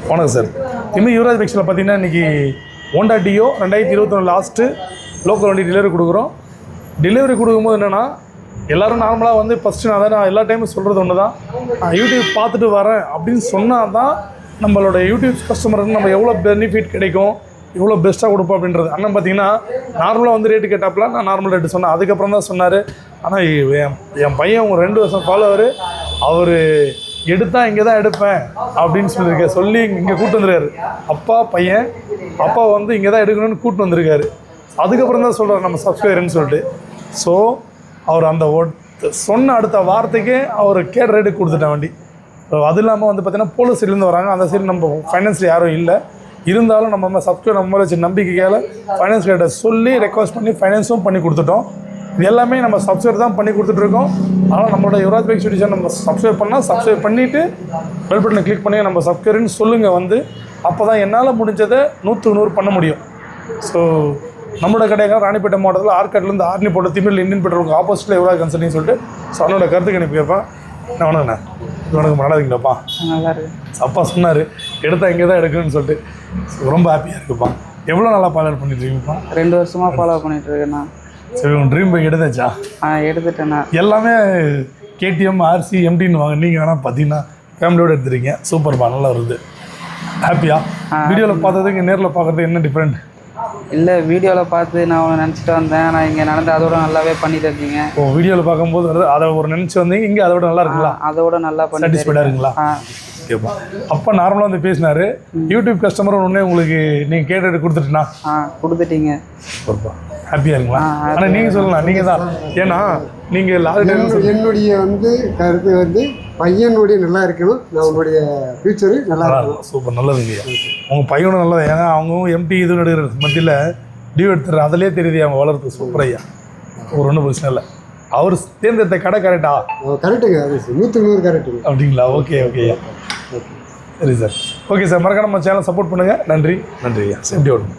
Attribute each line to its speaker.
Speaker 1: வணக்கம் சார். இனிமேல் யுவராஜ் பைக்ஸில் பார்த்தீங்கன்னா இன்றைக்கி ஹோண்டா டியோ 2021 லாஸ்ட்டு லோக்கல் வண்டி டெலிவரி கொடுக்குறோம். டெலிவரி கொடுக்கும்போது என்னென்னா எல்லோரும் நார்மலாக வந்து ஃபஸ்ட்டு நான் எல்லா டைமும் சொல்கிறது ஒன்று தான், நான் யூடியூப் பார்த்துட்டு வரேன் அப்படின்னு சொன்னால் தான் நம்மளோட யூடியூப் கஸ்டமருக்கு நம்ம எவ்வளோ பெனிஃபிட் கிடைக்கும், எவ்வளோ பெஸ்ட்டாக கொடுப்போம் அப்படின்றது. அண்ணன் பார்த்தீங்கன்னா நார்மலாக வந்து ரேட்டு கேட்டாப்புல நான் நார்மல் ரேட்டு சொன்னேன். அதுக்கப்புறம் தான் சொன்னார், ஆனால் என் பையன் உங்கள் 2 வருஷம் ஃபாலோவர், அவர் எடுத்தால் இங்கே தான் எடுப்பேன் அப்படின்னு சொல்லி இங்கே கூப்பிட்டு வந்துருக்காரு. பையன் அப்பா வந்து இங்கே தான் எடுக்கணும்னு கூப்பிட்டு வந்திருக்காரு. அதுக்கப்புறம் தான் சொல்கிறார் நம்ம சப்ஸ்கிரைபர்னு சொல்லிட்டு. ஸோ அவர் அந்த சொன்ன அடுத்த வார்த்தைக்கே அவர் கேட்ட ரேட்டுக்கு கொடுத்துட்டேன் வண்டி. அது இல்லாமல் வந்து பார்த்திங்கன்னா போலீஸ் சைட்லேருந்து வராங்க. அந்த சைடு நம்ம ஃபைனான்ஸில் யாரும் இல்லை, இருந்தாலும் நம்ம சப்ஸ்கிரைபர் நம்ம வச்சு நம்பிக்கையால் ஃபைனான்ஸ் கிட்ட சொல்லி ரெக்வஸ்ட் பண்ணி ஃபைனான்ஸும் பண்ணி கொடுத்துட்டோம். இது எல்லாமே நம்ம சப்ஸ்கிரைப் தான் பண்ணி கொடுத்துட்ருக்கோம். ஆனால் நம்மளோட யுவராஜ் பைக்ஸ் யூடியூப் சேனல் நம்ம சப்ஸ்கிரைப் பண்ணால் சப்ஸ்கிரைப் பண்ணிவிட்டு பெல் பட்டனை கிளிக் பண்ணி நம்ம சப்ஸ்கிரைப்னு சொல்லுங்கள். வந்து அப்போ தான் என்னால் முடிஞ்சதை 100க்கு 100 பண்ண முடியும். ஸோ நம்மளோட கடையாக ராணிப்பேட்டை மாவட்டத்தில் ஆர்காட்லேருந்து ஆர்னி போட்ட திமிழ் இந்தியன் பெட்ரோலுக்கு ஆப்போசிட்டில் யுவராஜ் கன்சல்டிங் சொல்லிட்டு ஸோ அவனோட கருத்துக்கு எனக்கு கேட்பேன். வணக்கண்ணா. வணக்கம். நல்லா இருக்கீங்களாப்பா?
Speaker 2: நல்லா இருக்கு.
Speaker 1: அப்பா சொன்னார் எடுத்தால் இங்கே தான் எடுக்கணும்னு சொல்லிட்டு. ரொம்ப ஹாப்பியாக இருக்குப்பா. எவ்வளோ நல்லா ஃபாலோ பண்ணிட்டு இருக்கீங்கப்பா?
Speaker 2: 2 வருஷமாக ஃபாலோ பண்ணிட்டு இருக்கேண்ணா.
Speaker 1: சரி, உங்கள் ட்ரீம் பைக் எடுத்தாச்சா?
Speaker 2: எடுத்துட்டேண்ணா.
Speaker 1: எல்லாமே KTM RC MTன்னு வாங்க. நீங்கள் வேணால் பார்த்தீங்கன்னா ஃபேமிலியோடு எடுத்துருக்கீங்க. சூப்பர்ப்பா, நல்லா வருது. ஹாப்பியா? வீடியோவில் பார்த்ததுக்கு நேரில் பார்க்குறது என்ன டிஃப்ரெண்ட்?
Speaker 2: இல்லை, வீடியோவில் பார்த்து நான் அவனை நினச்சிட்டு வந்தேன். நான் இங்கே நடந்து அதோட நல்லாவே பண்ணி தருந்தீங்க.
Speaker 1: வீடியோவில் பார்க்கும்போது அதை ஒரு நினச்சி வந்தீங்க, இங்கே அதோட நல்லா இருக்குங்களா?
Speaker 2: அதோட நல்லா பண்ணி
Speaker 1: சாட்டிஸ்ஃபைடாக இருக்குங்களா? ஓகேப்பா. அப்போ நார்மலாக வந்து பேசினார். யூடியூப் கஸ்டமர் ஒன்றே உங்களுக்கு நீங்கள் கேட்டு கொடுத்துட்டுண்ணா?
Speaker 2: கொடுத்துட்டீங்க.
Speaker 1: சூப்பர்ப்பா. ஹாப்பியாக இருக்குங்களா? ஆனால் நீங்கள் சொல்லலாம், நீங்கள் தான். ஏன்னா நீங்கள்
Speaker 3: என்னுடைய வந்து கருத்து வந்து பையனுடைய நல்லா இருக்கணும், நான் உன்னுடைய ஃபியூச்சரு நல்லா இருக்கணும்.
Speaker 1: சூப்பர், நல்லது இல்லையா? உங்கள் பையனும் நல்லது. ஏன்னா அவங்க MT இது எடுக்கிற மத்தியில் டியூ எடுத்துற அதிலே தெரியுது அவங்க வளர்த்து. சூப்பர் ஐயா, ஒரு ஒன்றும் பிரச்சனை இல்லை. அவர் தேர்ந்தெடுத்த கடை கரெக்டா?
Speaker 3: கரெக்டுங்க, அது 100க்கு 100 கரெக்டுங்க.
Speaker 1: அப்படிங்களா? ஓகே ஐயா. சரி சார். ஓகே சார், மறக்காம நம்ம சேனல் சப்போர்ட் பண்ணுங்கள். நன்றி ஐயா. சேஃப்டி ஓடும்.